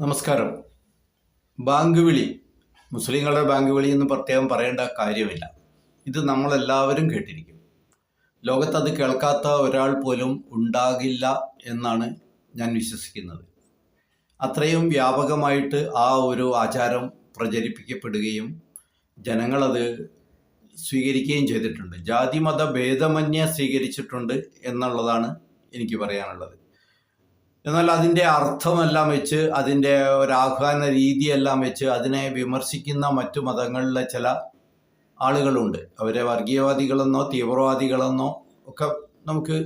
നമസ്കാരം. ബാങ്ക് വിളി, മുസ്ലിങ്ങളുടെ ബാങ്ക് വിളി എന്ന് പ്രത്യേകം പറയേണ്ട കാര്യമില്ല. ഇത് നമ്മളെല്ലാവരും കേട്ടിരിക്കും. ലോകത്തത് കേൾക്കാത്ത ഒരാൾ പോലും ഉണ്ടാകില്ല എന്നാണ് ഞാൻ വിശ്വസിക്കുന്നത്. അത്രയും വ്യാപകമായിട്ട് ആ ഒരു ആചാരം പ്രചരിപ്പിക്കപ്പെടുകയും ജനങ്ങളത് സ്വീകരിക്കുകയും ചെയ്തിട്ടുണ്ട്. ജാതി മത ഭേദമന്യേ സ്വീകരിച്ചിട്ടുണ്ട് എന്നുള്ളതാണ് എനിക്ക് പറയാനുള്ളത്. എന്നാൽ അതിൻ്റെ അർത്ഥമെല്ലാം വെച്ച്, അതിൻ്റെ ഒരാഹ്വാന രീതിയെല്ലാം വെച്ച് അതിനെ വിമർശിക്കുന്ന മറ്റു മതങ്ങളിലെ ചില ആളുകളുണ്ട്. അവരെ വർഗീയവാദികളെന്നോ തീവ്രവാദികളെന്നോ ഒക്കെ നമുക്ക്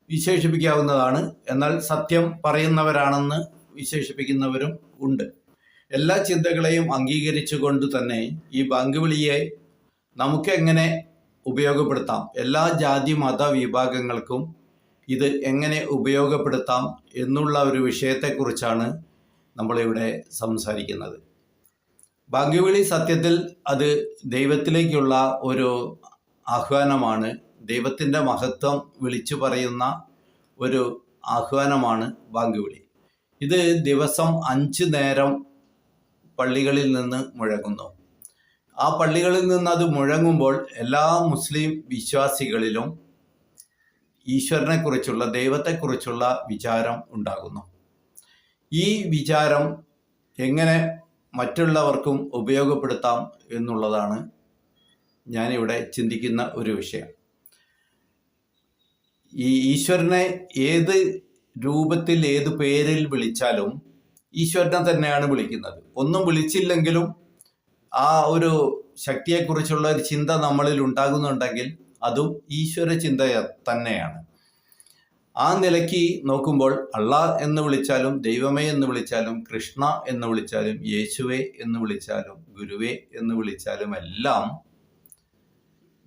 വിശേഷിപ്പിക്കാവുന്നതാണ്. എന്നാൽ സത്യം പറയുന്നവരാണെന്ന് വിശേഷിപ്പിക്കുന്നവരും ഉണ്ട്. എല്ലാ ചിന്തകളെയും അംഗീകരിച്ചുകൊണ്ട് തന്നെ ഈ ബാങ്ക് വിളിയെ നമുക്കെങ്ങനെ ഉപയോഗപ്പെടുത്താം, എല്ലാ ജാതി മത വിഭാഗങ്ങൾക്കും ഇത് എങ്ങനെ ഉപയോഗപ്പെടുത്താം എന്നുള്ള ഒരു വിഷയത്തെക്കുറിച്ചാണ് നമ്മളിവിടെ സംസാരിക്കുന്നത്. ബാങ്ക് വിളി സത്യത്തിൽ അത് ദൈവത്തിലേക്കുള്ള ഒരു ആഹ്വാനമാണ്. ദൈവത്തിൻ്റെ മഹത്വം വിളിച്ചു പറയുന്ന ഒരു ആഹ്വാനമാണ് ബാങ്ക് വിളി. ഇത് ദിവസം 5 നേരം പള്ളികളിൽ നിന്ന് മുഴങ്ങുന്നു. ആ പള്ളികളിൽ നിന്ന് അത് മുഴങ്ങുമ്പോൾ എല്ലാ മുസ്ലിം വിശ്വാസികളിലും ഈശ്വരനെക്കുറിച്ചുള്ള, ദൈവത്തെക്കുറിച്ചുള്ള വിചാരം ഉണ്ടാകുന്നു. ഈ വിചാരം എങ്ങനെ മറ്റുള്ളവർക്കും ഉപയോഗപ്പെടുത്താം എന്നുള്ളതാണ് ഞാനിവിടെ ചിന്തിക്കുന്ന ഒരു വിഷയം. ഈ ഈശ്വരനെ ഏത് രൂപത്തിൽ, ഏത് പേരിൽ വിളിച്ചാലും ഈശ്വരനെ തന്നെയാണ് വിളിക്കുന്നത്. ഒന്നും വിളിച്ചില്ലെങ്കിലും ആ ഒരു ശക്തിയെക്കുറിച്ചുള്ള ഒരു ചിന്ത നമ്മളിൽ ഉണ്ടാകുന്നുണ്ടെങ്കിൽ അതും ഈശ്വര ചിന്ത തന്നെയാണ്. ആ നിലയ്ക്ക് നോക്കുമ്പോൾ അള്ളാഹ് എന്ന് വിളിച്ചാലും, ദൈവമേ എന്ന് വിളിച്ചാലും, കൃഷ്ണ എന്ന് വിളിച്ചാലും, യേശുവേ എന്ന് വിളിച്ചാലും, ഗുരുവേ എന്ന് വിളിച്ചാലും എല്ലാം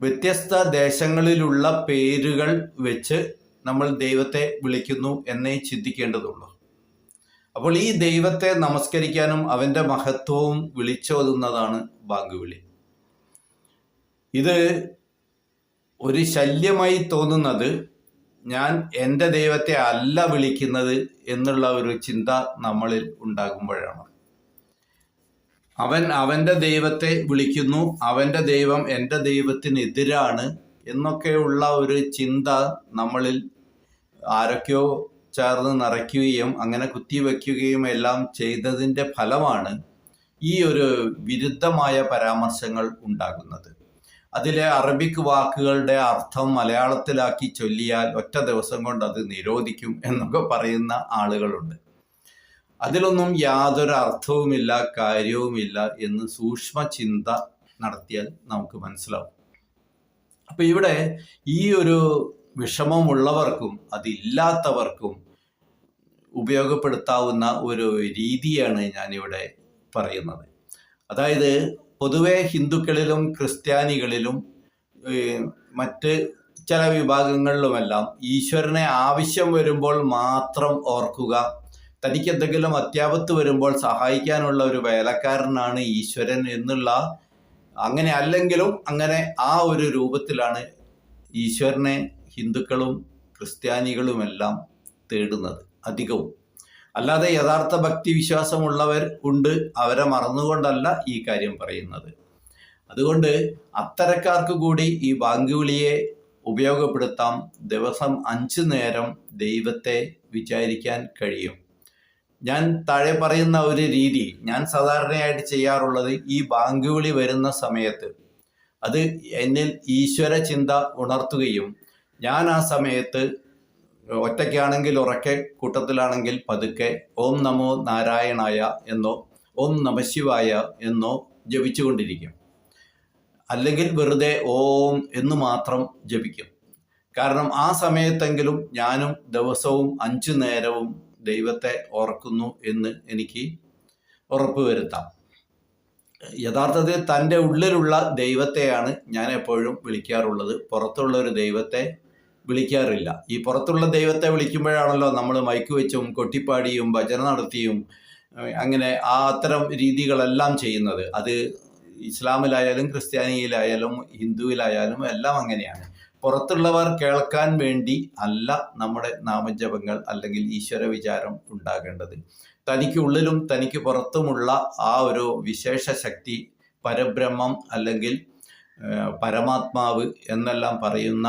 വ്യത്യസ്ത ദേശങ്ങളിലുള്ള പേരുകൾ വെച്ച് നമ്മൾ ദൈവത്തെ വിളിക്കുന്നു എന്നേ ചിന്തിക്കേണ്ടതുള്ളൂ. അപ്പോൾ ഈ ദൈവത്തെ നമസ്കരിക്കാനും അവൻ്റെ മഹത്വവും വിളിച്ചോതുന്നതാണ് ബാങ്ക് വിളി. ഇത് ഒരു ശല്യമായി തോന്നുന്നത് ഞാൻ എൻ്റെ ദൈവത്തെ അല്ല വിളിക്കുന്നത് എന്നുള്ള ഒരു ചിന്ത നമ്മളിൽ ഉണ്ടാകുമ്പോഴാണ്. അവൻ അവൻ്റെ ദൈവത്തെ വിളിക്കുന്നു, അവൻ്റെ ദൈവം എൻ്റെ ദൈവത്തിനെതിരാണ് എന്നൊക്കെയുള്ള ഒരു ചിന്ത നമ്മളിൽ ആരൊക്കെയോ ചേർന്ന് നിറയ്ക്കുകയും അങ്ങനെ കുത്തിവെക്കുകയും എല്ലാം ചെയ്തതിൻ്റെ ഫലമാണ് ഈ ഒരു വിരുദ്ധമായ പരാമർശങ്ങൾ ഉണ്ടാകുന്നത്. അതിലെ അറബിക് വാക്കുകളുടെ അർത്ഥം മലയാളത്തിലാക്കി ചൊല്ലിയാൽ ഒറ്റ ദിവസം കൊണ്ട് അത് നിരോധിക്കും എന്നൊക്കെ പറയുന്ന ആളുകളുണ്ട്. അതിലൊന്നും യാതൊരു അർത്ഥവുമില്ല, കാര്യവുമില്ല എന്ന് സൂക്ഷ്മ ചിന്ത നടത്തിയാൽ നമുക്ക് മനസ്സിലാവും. അപ്പം ഇവിടെ ഈ ഒരു വിഷമമുള്ളവർക്കും അതില്ലാത്തവർക്കും ഉപയോഗപ്പെടുത്താവുന്ന ഒരു രീതിയാണ് ഞാനിവിടെ പറയുന്നത്. അതായത് പൊതുവെ ഹിന്ദുക്കളിലും ക്രിസ്ത്യാനികളിലും മറ്റ് ചില വിഭാഗങ്ങളിലുമെല്ലാം ഈശ്വരനെ ആവശ്യം വരുമ്പോൾ മാത്രം ഓർക്കുക, തനിക്ക് എന്തെങ്കിലും അത്യാപത്ത് വരുമ്പോൾ സഹായിക്കാനുള്ള ഒരു വേലക്കാരനാണ് ഈശ്വരൻ എന്നുള്ള, അങ്ങനെ അല്ലെങ്കിലും അങ്ങനെ ആ ഒരു രൂപത്തിലാണ് ഈശ്വരനെ ഹിന്ദുക്കളും ക്രിസ്ത്യാനികളുമെല്ലാം തേടുന്നത് അധികവും. അല്ലാതെ യഥാർത്ഥ ഭക്തി വിശ്വാസമുള്ളവർ ഉണ്ട്, അവരെ മറന്നുകൊണ്ടല്ല ഈ കാര്യം പറയുന്നത്. അതുകൊണ്ട് അത്തരക്കാർക്ക് കൂടി ഈ ബാങ്ക് വിളിയെ ഉപയോഗപ്പെടുത്താം. ദിവസം 5 നേരം ദൈവത്തെ വിചാരിക്കാൻ കഴിയും. ഞാൻ താഴെ പറയുന്ന ഒരു രീതി ഞാൻ സാധാരണയായിട്ട് ചെയ്യാറുള്ളത്, ഈ ബാങ്ക് വിളി വരുന്ന സമയത്ത് അത് എന്നിൽ ഈശ്വര ചിന്ത ഉണർത്തുകയും ഞാൻ ആ സമയത്ത് ഒറ്റയ്ക്കാണെങ്കിൽ ഉറക്കെ, കൂട്ടത്തിലാണെങ്കിൽ പതുക്കെ ഓം നമോ നാരായണായ എന്നോ ഓം നമശിവായ എന്നോ ജപിച്ചുകൊണ്ടിരിക്കും. അല്ലെങ്കിൽ വെറുതെ ഓം എന്ന് മാത്രം ജപിക്കും. കാരണം ആ സമയത്തെങ്കിലും ഞാനും ദിവസവും 5 നേരവും ദൈവത്തെ ഓർക്കുന്നു എന്ന് എനിക്ക് ഉറപ്പ് വരുത്താം. യഥാർത്ഥത്തിൽ തൻ്റെ ഉള്ളിലുള്ള ദൈവത്തെയാണ് ഞാൻ എപ്പോഴും വിളിക്കാറുള്ളത്. പുറത്തുള്ള ഒരു ദൈവത്തെ വിളിക്കാറില്ല. ഈ പുറത്തുള്ള ദൈവത്തെ വിളിക്കുമ്പോഴാണല്ലോ നമ്മൾ മൈക്ക് വെച്ചും കൊട്ടിപ്പാടിയും ഭജന നടത്തിയും അങ്ങനെ അത്തരം രീതികളെല്ലാം ചെയ്യുന്നത്. അത് ഇസ്ലാമിലായാലും ക്രിസ്ത്യാനിയിലായാലും ഹിന്ദുവിലായാലും എല്ലാം അങ്ങനെയാണ്. പുറത്തുള്ളവർ കേൾക്കാൻ വേണ്ടി അല്ല നമ്മുടെ നാമജപങ്ങൾ അല്ലെങ്കിൽ ഈശ്വര വിചാരം ഉണ്ടാകേണ്ടത്. തനിക്കുള്ളിലും തനിക്ക് പുറത്തുമുള്ള ആ ഒരു വിശേഷ ശക്തി, പരബ്രഹ്മം അല്ലെങ്കിൽ പരമാത്മാവ് എന്നെല്ലാം പറയുന്ന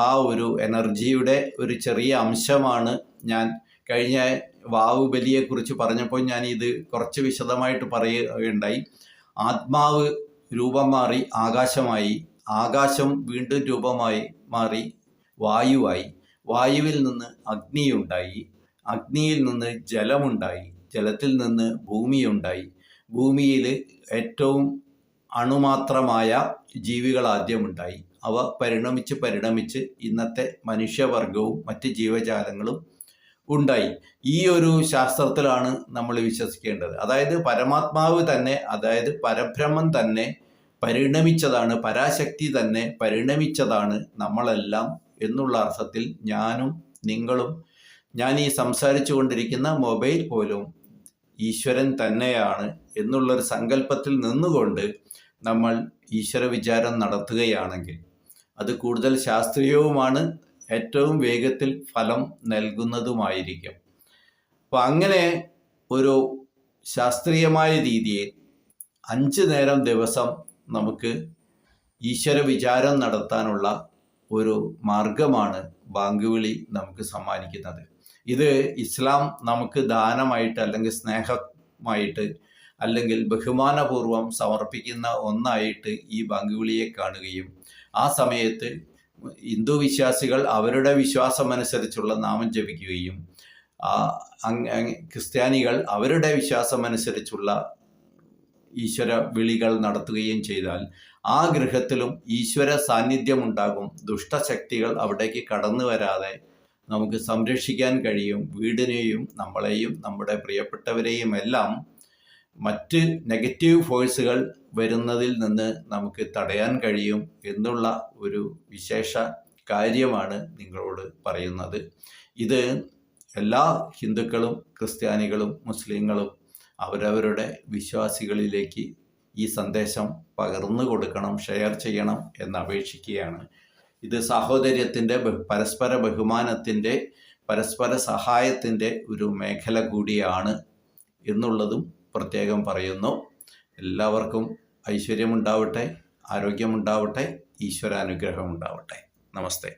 ആ ഒരു എനർജിയുടെ ഒരു ചെറിയ അംശമാണ് ഞാൻ കഴിഞ്ഞ ബാഹുബലിയെക്കുറിച്ച് പറഞ്ഞപ്പോൾ ഞാൻ ഇത് കുറച്ച് വിശദമായിട്ട് പറയുകയുണ്ടായി. ആത്മാവ് രൂപം മാറി ആകാശമായി, ആകാശം വീണ്ടും രൂപമായി മാറി വായുവായി, വായുവിൽ നിന്ന് അഗ്നിയുണ്ടായി, അഗ്നിയിൽ നിന്ന് ജലമുണ്ടായി, ജലത്തിൽ നിന്ന് ഭൂമിയുണ്ടായി, ഭൂമിയിൽ ഏറ്റവും അണുമാത്രമായ ജീവികൾ ആദ്യമുണ്ടായി. അവ പരിണമിച്ച് ഇന്നത്തെ മനുഷ്യവർഗവും മറ്റ് ജീവജാലങ്ങളും ഉണ്ടായി. ഈ ഒരു ശാസ്ത്രത്തിലാണ് നമ്മൾ വിശ്വസിക്കേണ്ടത്. അതായത് പരമാത്മാവ് തന്നെ, അതായത് പരബ്രഹ്മം തന്നെ പരിണമിച്ചതാണ്, പരാശക്തി തന്നെ പരിണമിച്ചതാണ് നമ്മളെല്ലാം എന്നുള്ള അർത്ഥത്തിൽ ഞാനും നിങ്ങളും, ഞാൻ ഈ സംസാരിച്ചു കൊണ്ടിരിക്കുന്ന മൊബൈൽ പോലും ഈശ്വരൻ തന്നെയാണ് എന്നുള്ളൊരു സങ്കല്പത്തിൽ നിന്നുകൊണ്ട് നമ്മൾ ഈശ്വര വിചാരം നടത്തുകയാണെങ്കിൽ അത് കൂടുതൽ ശാസ്ത്രീയവുമാണ്, ഏറ്റവും വേഗത്തിൽ ഫലം നൽകുന്നതുമായിരിക്കും. അപ്പോൾ അങ്ങനെ ഒരു ശാസ്ത്രീയമായ രീതിയിൽ 5 നേരം ദിവസം നമുക്ക് ഈശ്വര വിചാരം നടത്താനുള്ള ഒരു മാർഗമാണ് ബാങ്ക് വിളി നമുക്ക് സമ്മാനിക്കുന്നത്. ഇത് ഇസ്ലാം നമുക്ക് ദാനമായിട്ട് അല്ലെങ്കിൽ സ്നേഹമായിട്ട് അല്ലെങ്കിൽ ബഹുമാനപൂർവം സമർപ്പിക്കുന്ന ഒന്നായിട്ട് ഈ ബാങ്ക് വിളിയെ കാണുകയും ആ സമയത്ത് ഹിന്ദു വിശ്വാസികൾ അവരുടെ വിശ്വാസമനുസരിച്ചുള്ള നാമം ജപിക്കുകയും ക്രിസ്ത്യാനികൾ അവരുടെ വിശ്വാസമനുസരിച്ചുള്ള ഈശ്വര വിളികൾ നടത്തുകയും ചെയ്താൽ ആ ഗൃഹത്തിലും ഈശ്വര സാന്നിധ്യം ഉണ്ടാകും. ദുഷ്ടശക്തികൾ അവിടേക്ക് കടന്നു വരാതെ നമുക്ക് സംരക്ഷിക്കാൻ കഴിയും. വീടിനെയും നമ്മളെയും നമ്മുടെ പ്രിയപ്പെട്ടവരെയും എല്ലാം മറ്റ് നെഗറ്റീവ് ഫോഴ്സുകൾ വരുന്നതിൽ നിന്ന് നമുക്ക് തടയാൻ കഴിയും എന്നുള്ള ഒരു വിശേഷ കാര്യമാണ് നിങ്ങളോട് പറയുന്നത്. ഇത് എല്ലാ ഹിന്ദുക്കളും ക്രിസ്ത്യാനികളും മുസ്ലിങ്ങളും അവരവരുടെ വിശ്വാസികളിലേക്ക് ഈ സന്ദേശം പകർന്നു കൊടുക്കണം, ഷെയർ ചെയ്യണം എന്ന് അപേക്ഷിക്കുകയാണ്. ഇത് സാഹോദര്യത്തിൻ്റെ, പരസ്പര ബഹുമാനത്തിൻ്റെ, പരസ്പര സഹായത്തിൻ്റെ ഒരു മേഖല കൂടിയാണ് എന്നുള്ളതും പ്രത്യേകം പറയുന്നു. എല്ലാവർക്കും ഐശ്വര്യമുണ്ടാവട്ടെ, ആരോഗ്യമുണ്ടാവട്ടെ, ഈശ്വരാനുഗ്രഹം ഉണ്ടാവട്ടെ. നമസ്തേ.